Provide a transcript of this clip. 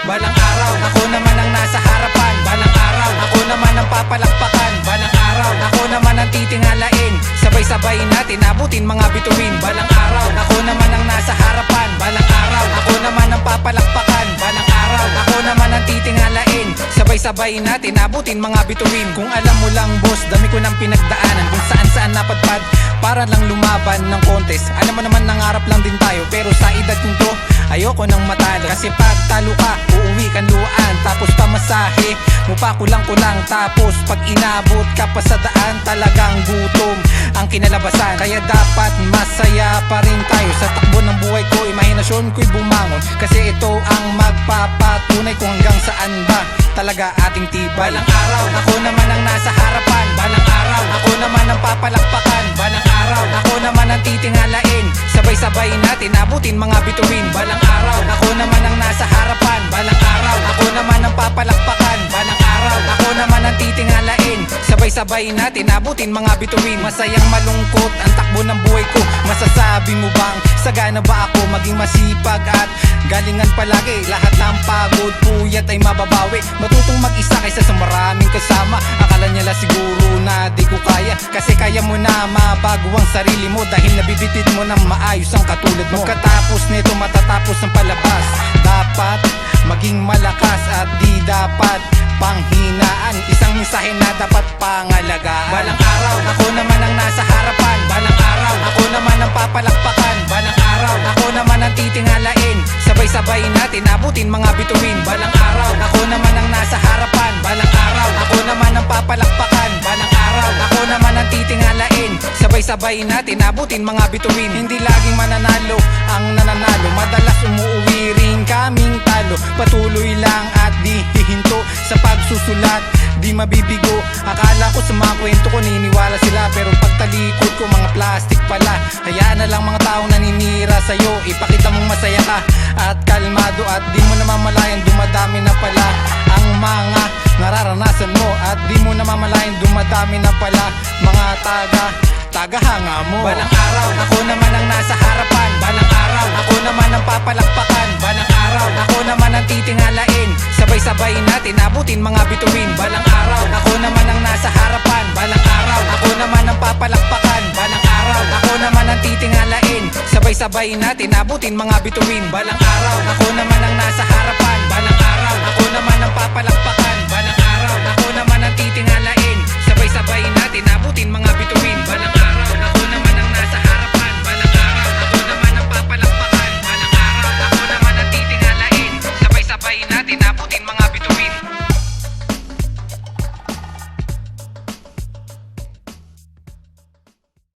balang araw ako naman ang nasa harapan, balang araw ako naman ang papalakpakan, balang araw ako naman ang titingalain, sabay-sabay natin abutin mga bituin, balang araw ako naman ang nasa harapan, balang araw ako naman ang papalakpakan, balang araw ako naman ang titingalain, sabay-sabay natin abutin mga bituin. Kung alam mo lang boss, dami ko nang pinagdaanan, kung saan-saan napadpad para lang lumaban ng contest. Alam mo naman nangarap lang din tayo, pero sa edad kong to ayoko nang matalo. Kasi pag talo ka, uuwi ka luwaan, tapos pamasahe mo pa kulang-kulang, tapos pag inabot ka pa sa daan, talagang gutom ang kinalabasan. Kaya dapat masaya pa rin tayo sa takbo ng buhay ko, imahinasyon ko'y bumangon, kasi ito ang magpapatunay kung hanggang saan ba talaga ating tibay. Balang araw ako naman ang nasa harapan, balang araw ako naman ang papalakpakan, balang araw ako naman ang titingalain, sabay-sabay natin abutin mga bituin, balang araw ako naman ang nasa harapan, balang araw ako naman ang papalakpakan, balang araw ako naman ang titingalain, sabay-sabay natin abutin mga bituin. Masayang malungkot ang takbo ng buhay ko, masasabi mo bang sagana ba ako maging masipag at galingan palagi? Lahat ng pagod, puyat ay mababawi, matutong mag-isa kaysa sa maraming kasama. Akala nila siguro na di ko kaya, kasi kaya mo na mabago ang sarili mo, dahil nabibitit mo ng maayos ang katulad mo. Pagkatapos nito matatapos ang palabas, dapat maging malakas at di dapat panghinaan, isang mensahe na dapat pangalagaan. Balang araw ako naman ang nasa harapan, balang araw ako naman ang papalakpakan, balang araw ako naman ang titingalain, sabay-sabay natin abutin mga bituin, balang araw ako naman ang nasa harapan, balang araw ako naman ang papalakpakan, balang araw ako naman ang titingalain, sabay-sabay natin abutin mga bituin. Hindi laging mananalo ang nananalo, madalas umuwi rin kaming talo, patuloy lang at di hihinto sa pagsusulat, di mabibigo. Akala ko sa mga kwento ko niniwala sila, pero pagtalikod ko mga plastic pala. Hayaan na lang mga taong naninira sa'yo, ipakita mong masaya ka at kalmado, at di mo namamalayan dumadami na pala ang mga nararanasan mo, at di mo namamalayan dumadami na pala mga tagahanga mo. Balang araw ako naman ang nasa harapan, balang araw ako naman ang papalakpakan, balang araw ako naman ang titingalain, sabay-sabay natin abutin mga bituin, balang araw ako naman ang nasa harapan, balang araw ako naman ang papalakpakan, balang araw ako naman ang titingalain, sabay-sabay natin abutin mga bituin, balang araw ako naman ang nasa harapan, balang araw ako naman ang papalakpakan, balang araw ako naman ang titingalain, sabay-sabay natin